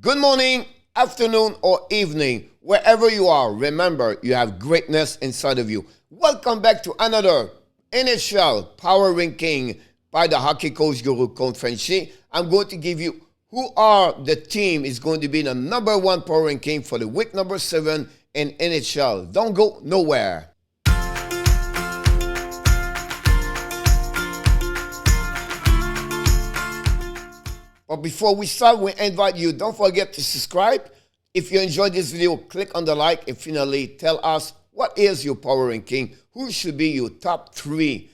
Good morning, afternoon, or evening, wherever you are. Remember, you have greatness inside of you. Welcome back to another NHL Power Ranking by the hockey coach guru, Coach Frenchy. I'm going to give you who are the team is going to be the number one power ranking for the week number 7 in NHL. Don't go nowhere. But before we start, we invite you, don't forget to subscribe. If you enjoyed this video, click on the like and finally tell us what is your power ranking. Who should be your top 3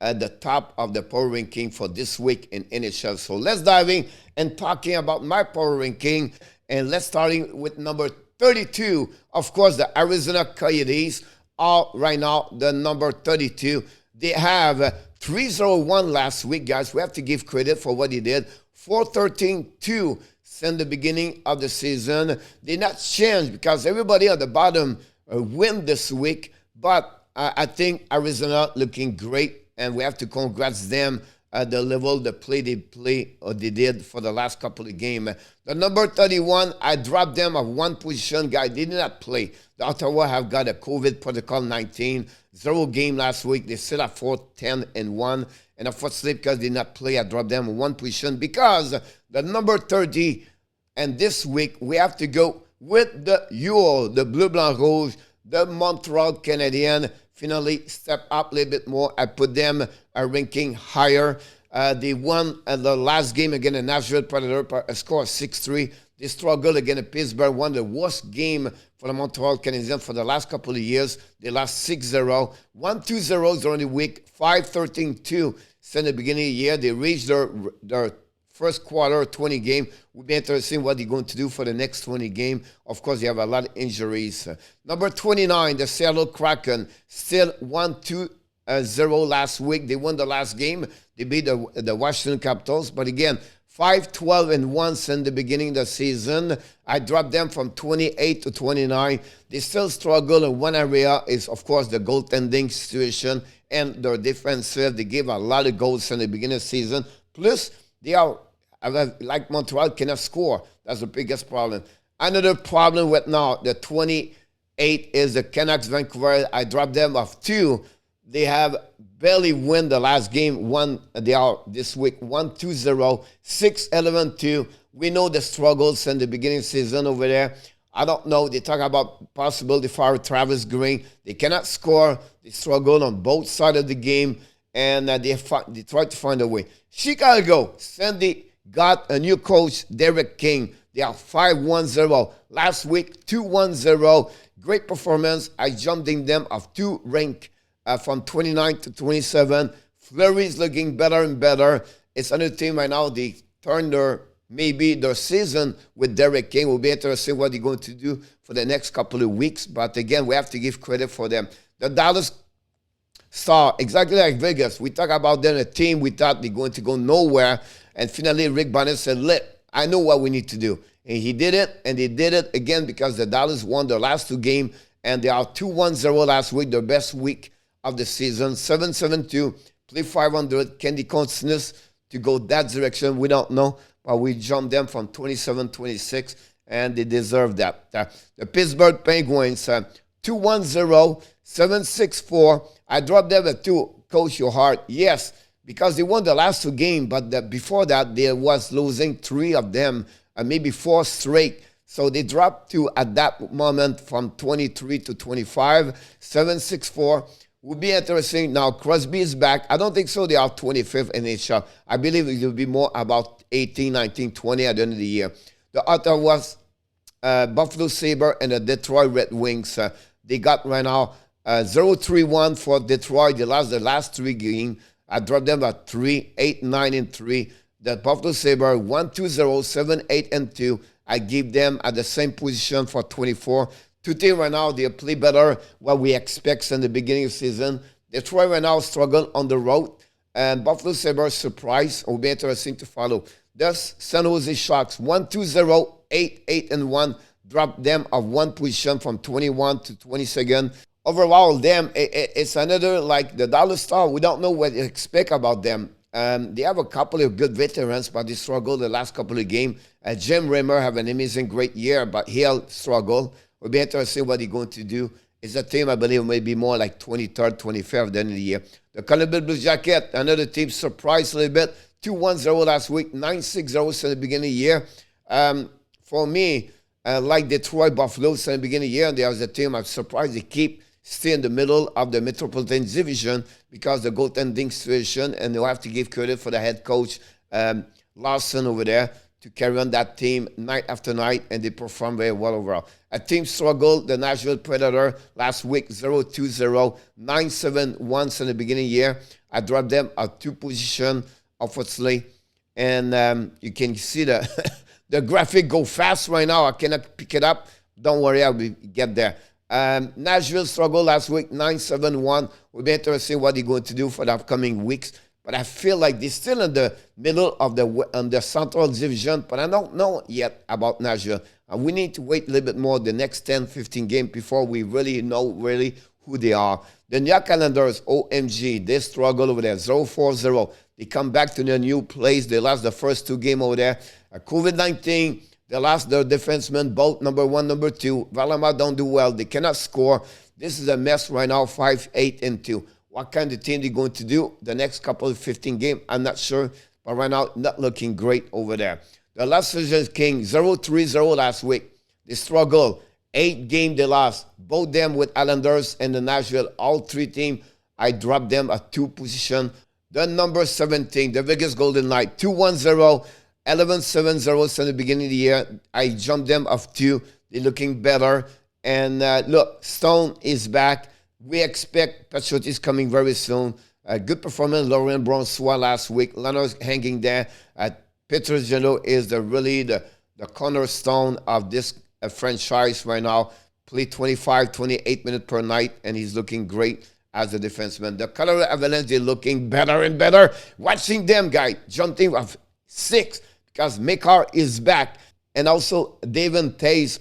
at the top of the power ranking for this week in NHL. So let's dive in and talking about my power ranking. And let's starting with number 32. Of course, the Arizona Coyotes are right now the number 32. They have 3-0-1 last week, guys. We have to give credit for what they did. 4-13-2 since the beginning of the season. They not changed because everybody at the bottom win this week. But I think Arizona looking great, and we have to congrats them at the level the play they did for the last couple of games. The number 31, I dropped them of one position, guy. They did not play. The Ottawa have got a COVID protocol 19, 0 game last week. They still have 4-10-1. And unfortunately, because they did not play, I dropped them one position because the number 30. And this week, we have to go with the UO, the Bleu Blanc Rouge, the Montreal Canadiens. Finally step up a little bit more. I put them ranking higher. They won the last game against the Nashville Predator, a score of 6-3. They struggled against Pittsburgh, one of the worst game for the Montreal Canadiens for the last couple of years. They lost 6-0. 1-2-0 during the week, 5-13-2 since the beginning of the year. They reached their first quarter 20 game. We'll be interested in what they're going to do for the next 20 game. Of course, they have a lot of injuries. Number 29, the Seattle Kraken, still 1-2-0 last week. They won the last game. They beat the Washington Capitals. But again, 5-12-1 since the beginning of the season. I dropped them from 28 to 29. They still struggle in one area is, of course, the goaltending situation and their defensive. They gave a lot of goals in the beginning of the season. Plus, they are, like Montreal, cannot score. That's the biggest problem. Another problem with now, the 28 is the Canucks Vancouver. I dropped them off 2. They have barely won the last game. They are this week 1-2-0, 6-11-2. We know the struggles in the beginning of the season over there. I don't know. They talk about possible to fire Travis Green. They cannot score. They struggle on both sides of the game, and they try to find a way. Chicago, Sandy got a new coach, Derek King. They are 5-1-0. Last week, 2-1-0. Great performance. I jumped in them of 2 rank from 29 to 27. Fleury is looking better and better. It's another team right now. They turned their season with Derek King. We'll be interested in what they're going to do for the next couple of weeks. But again, we have to give credit for them. The Dallas Star, exactly like Vegas. We talk about them, a team we thought they're going to go nowhere. And finally, Rick Barnett said, I know what we need to do. And he did it, and they did it again because the Dallas won their last 2 games. And they are 2-1-0 last week, their best week of the season. 7-7-2, play 500. Can they continue to go that direction? We don't know. But we jumped them from 27-26, and they deserve that. The Pittsburgh Penguins, 2-1-0, 7-6-4. I dropped them at 2. Coach, your heart. Yes, because they won the last 2 games, but before that, they was losing 3 of them, maybe 4 straight. So they dropped to, at that moment, from 23 to 25, 7-6-4. Will be interesting. Now, Crosby is back. I don't think so. They are 25th in NHL. I believe it will be more about 18, 19, 20 at the end of the year. The Ottawa Buffalo Sabres and the Detroit Red Wings, they got right now 0-3-1 for Detroit. They lost the last 3 games. I dropped them at 3, 8, 9, and 3. The Buffalo Sabres 1-2-0, 7-8-2. I give them at the same position for 24. Today, right now, they play better what we expect in the beginning of the season. Detroit right now struggle on the road. And Buffalo Sabres surprise will be interesting to follow. Thus, San Jose Sharks 1-2-0, 8-8-1. Drop them of 1 position from 21 to 22nd. Overall, them, it's another like the Dallas Star. We don't know what to expect about them. They have a couple of good veterans, but they struggled the last couple of games. Jim Rimmer have an amazing, great year, but he'll struggle. We'll be interested to see what he's going to do. It's a team, I believe, maybe more like 23rd, 25th at the end of the year. The Columbus Blue Jacket, another team, surprised a little bit. 2-1-0 last week, 9-6-0 since the beginning of the year. For me, like Detroit Buffalo since the beginning of the year, there's a team I'm surprised they keep stay in the middle of the Metropolitan Division because the goaltending situation, and they'll have to give credit for the head coach, Larson over there, to carry on that team night after night, and they perform very well overall. A team struggled, the Nashville Predator, last week, 0-2-0, 9-7-1 since the beginning of the year. I dropped them at 2 positions, obviously, and you can see the, the graphic go fast right now. I cannot pick it up. Don't worry, I will get there. Nashville struggled last week, 9-7-1. We'll be interested to see what they're going to do for the upcoming weeks. But I feel like they're still in the middle of the Central Division, but I don't know yet about Nashville. We need to wait a little bit more the next 10, 15 games before we really know who they are. The New York Islanders, OMG, they struggle over there, 0-4-0. They come back to their new place. They lost the first 2 games over there. COVID-19, they lost their defensemen, both number 1, number 2. Valama don't do well. They cannot score. This is a mess right now, 5-8-2. What kind of team they're going to do the next couple of 15 games, I'm not sure. But right now, not looking great over there. The Los Angeles Kings, 0-3-0 last week. They struggled. 8 games they lost. Both them with Islanders and the Nashville. All 3 teams, I dropped them at 2 positions. The number 17, the Vegas Golden Knight, 2-1-0, 11-7-0 since the beginning of the year. I jumped them up 2. They're looking better. And look, Stone is back. We expect Patriots coming very soon. Good performance, Laurent Brossoit last week. Leonard's hanging there. Peter Geno is really the cornerstone of this franchise right now. Play 25, 28 minutes per night, and he's looking great as a defenseman. The Colorado Avalanche, they're looking better and better. Watching them, guys, jumping off 6 because Makar is back. And also, David Tays,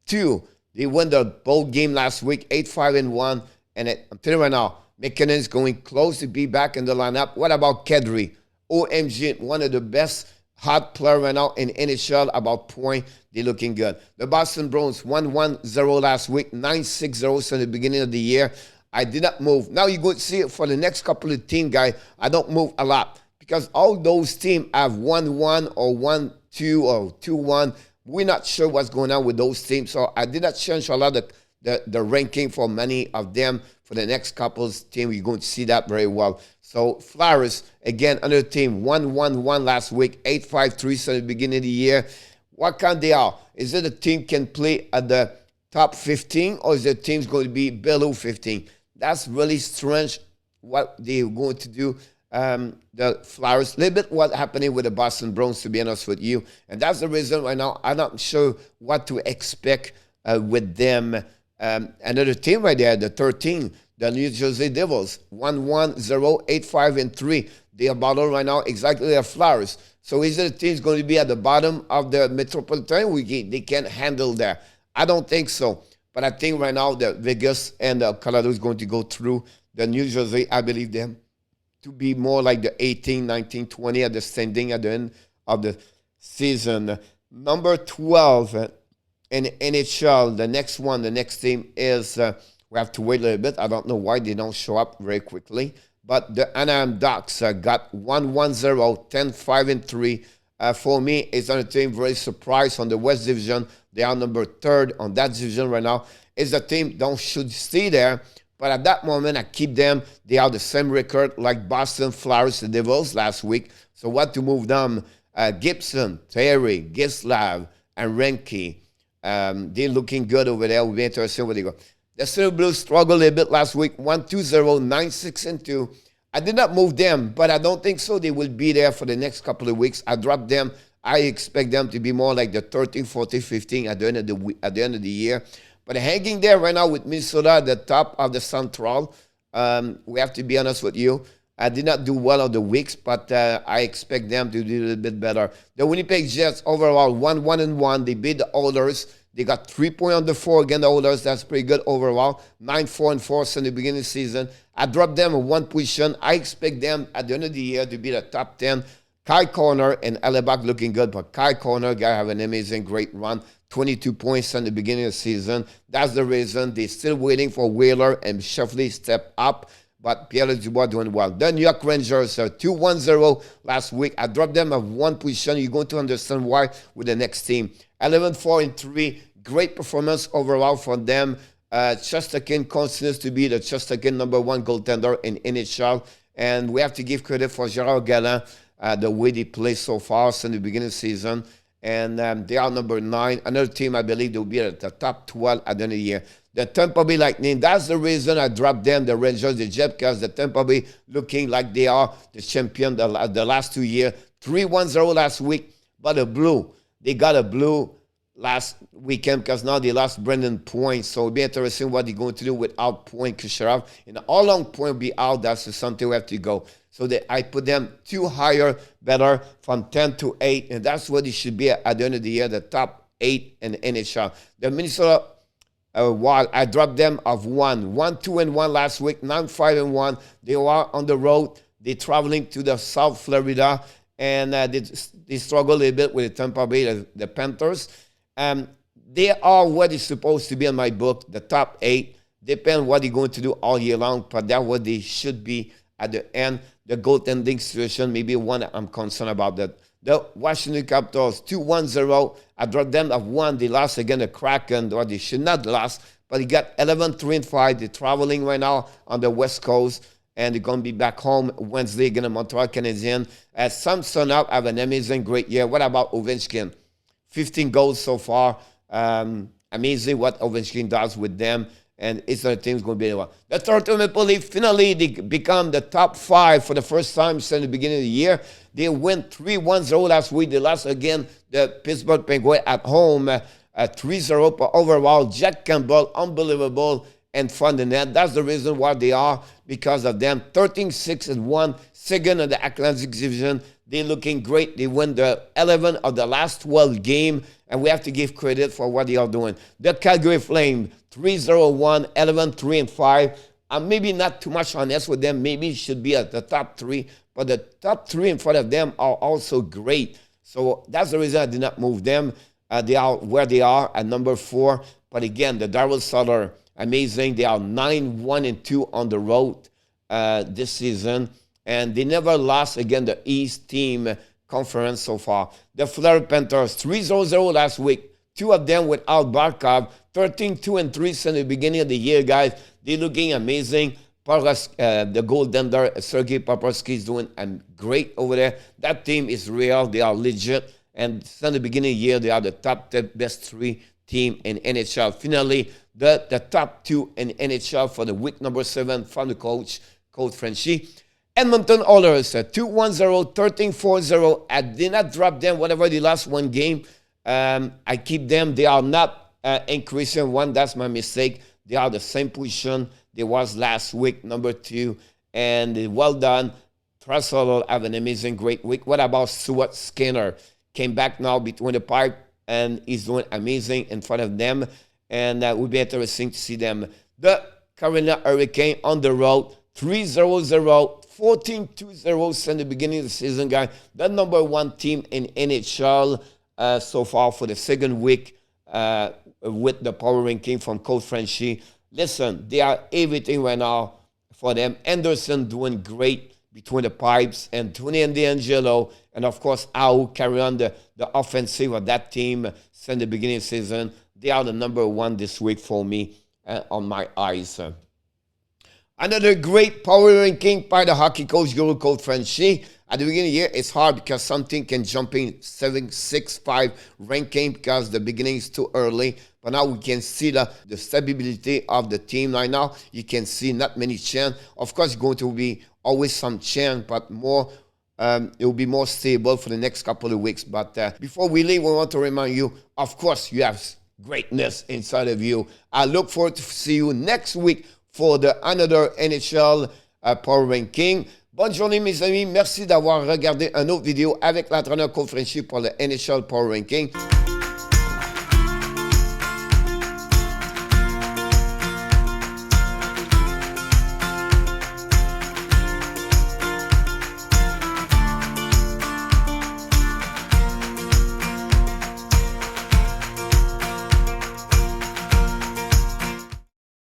too. They won the bowl game last week, 8-5-1. And I'm telling you right now, McKinnon is going close to be back in the lineup. What about Kadri? OMG, one of the best hot players right now in NHL, about point. They're looking good. The Boston Bruins, 1-1-0 last week, 9-6-0 since the beginning of the year. I did not move. Now you're going to see it for the next couple of teams, guys. I don't move a lot because all those teams have 1-1 or 1-2 or 2-1. We're not sure what's going on with those teams. So I did not change a lot of the ranking for many of them. For the next couples team, you're going to see that very well. So Flyers, again, another team, 1-1-1 last week, 8-5-3 since the beginning of the year. What kind they are? Is it a team can play at the top 15 or is the team's going to be below 15? That's really strange what they're going to do. The Flyers, a little bit what happening with the Boston Bruins, to be honest with you. And that's the reason right now I'm not sure what to expect with them. Another team right there, the 13, the New Jersey Devils, 1-1-0, 8-5-3. They are bottled right now exactly like Flyers. So is it a team going to be at the bottom of the Metropolitan? They can't handle that. I don't think so. But I think right now that Vegas and Colorado is going to go through. The New Jersey, I believe them to be more like the 18, 19, 20 at the standing at the end of the season. Number 12 in NHL, the next team is, we have to wait a little bit. I don't know why they don't show up very quickly. But the Anaheim Ducks got 1-1-0, 10-5-3. For me, it's on a team very surprised on the West Division. They are number 3rd on that division right now. It's a team that should stay there. But at that moment, I keep them. They are the same record like Boston Flyers, the Devils last week. So what to move them? Gibson, Terry, Gislav, and Renke. They're looking good over there. We'll be interested where they go. The Silver Blues struggled a little bit last week. 1-2-0, 9-6-2. I did not move them, but I don't think so. They will be there for the next couple of weeks. I dropped them. I expect them to be more like the 13, 14, 15 at the end of the year. But hanging there right now with Minnesota at the top of the Central, we have to be honest with you. I did not do well on the weeks, but I expect them to do a little bit better. The Winnipeg Jets overall 1-1-1. They beat the Oilers They got 3 points on the 4 against the Oilers. That's pretty good overall. 9-4-4 since the beginning of the season. I dropped them in 1 position. I expect them at the end of the year to be the top 10. Kai Corner and Alibak looking good, but Kai Corner guy have an amazing, great run. 22 points in the beginning of the season. That's the reason they're still waiting for Wheeler and Sheffley step up. But Pierre Dubois doing well. The New York Rangers are 2-1-0 last week. I dropped them at 1 position. You're going to understand why with the next team. 11-4-3. Great performance overall for them. Chesterkin continues to be the Chesterkin #1 goaltender in NHL. And we have to give credit for Gerard Gallant, the way they play so far since the beginning of the season. And they are number 9. Another team, I believe, they'll be at the top 12 at the end of the year. The Tampa Bay Lightning, that's the reason I dropped them, the Rangers, the Jets, because the Tampa Bay looking like they are the champion the last 2 years. 3-1-0 last week, but a blue. They got a blue last weekend because now they lost Brendan Point. So it'll be interesting what they're going to do without Point Kucherov. And all long Point will be out. That's something we have to go. So I put them 2 higher, better, from 10 to 8. And that's what it should be at the end of the year, the top 8 in the NHL. The Minnesota Wild, I dropped them of 1. 1-2-1 last week, 9-5-1. They are on the road. They're traveling to the South Florida. And they struggle a little bit with the Tampa Bay, the Panthers. They are what they're supposed to be in my book, the top 8. Depends what they're going to do all year long, but that's what they should be at the end. The goaltending situation, maybe one I'm concerned about that. The Washington Capitals, 2-1-0. I dropped them of 1. They lost again the Kraken, or they should not lose, but they got 11-3-5. They're traveling right now on the West Coast, and they're going to be back home Wednesday against the Montreal Canadiens. Samson up have an amazing, great year. What about Ovechkin? 15 goals so far. Amazing what Ovechkin does with them. And it's other team's going to be the one. The Toronto Maple Leafs, finally, they become the top 5 for the first time since the beginning of the year. They went 3-1-0 last week. They lost again the Pittsburgh Penguins at home, 3-0. But overall, Jack Campbell, unbelievable, and fun in net. That's the reason why they are, because of them. 13-6-1, second in the Atlantic Division. They're looking great. They win the 11 of the last 12 games, and we have to give credit for what they are doing. The Calgary Flames, 3-0-1, 11-3-5. I'm maybe not too much honest with them. Maybe it should be at the top 3, but the top 3 in front of them are also great. So that's the reason I did not move them. They are where they are at number 4. But again, the Darryl Sutter, amazing. They are 9-1-2 on the road this season. And they never lost against the East Team Conference so far. The Florida Panthers, 3-0 last week. 2 of them without Barkov. 13-2-3 since the beginning of the year, guys. They're looking amazing. The goaltender, Sergei Paprasky, is doing great over there. That team is real. They are legit. And since the beginning of the year, they are the top 10 best 3 team in NHL. Finally, the top 2 in NHL for the week number 7 from the coach Frenchy. Edmonton Oilers, 2-1-0, 13-4-0. I did not drop them whenever they lost 1 game. I keep them. They are not increasing 1. That's my mistake. They are the same position they was last week, number 2. And well done. Trussell have an amazing, great week. What about Stuart Skinner? Came back now between the pipe, and he's doing amazing in front of them. And it would be interesting to see them. The Carolina Hurricane on the road, 3-0-0. 14-2-0 since the beginning of the season, guys. The number 1 team in NHL so far for the second week with the power ranking from Coach Frenchy. Listen, they are everything right now for them. Anderson doing great between the pipes, and Tony and D'Angelo, and of course, Au carry on the offensive of that team since the beginning of the season. They are the number 1 this week for me on my eyes. Another great power ranking by the hockey coach, Guru Coach Frenchy. At the beginning of the year, it's hard because something can jump in 7, 6, 5 ranking because the beginning is too early. But now we can see the stability of the team right now. You can see not many chance. Of course, it's going to be always some chance, but more it will be more stable for the next couple of weeks. But before we leave, we want to remind you, of course, you have greatness inside of you. I look forward to see you next week for another NHL Power Ranking. Bonne journée, mes amis. Merci d'avoir regardé une autre vidéo avec l'entraîneur Coach Frenchy pour le NHL Power Ranking.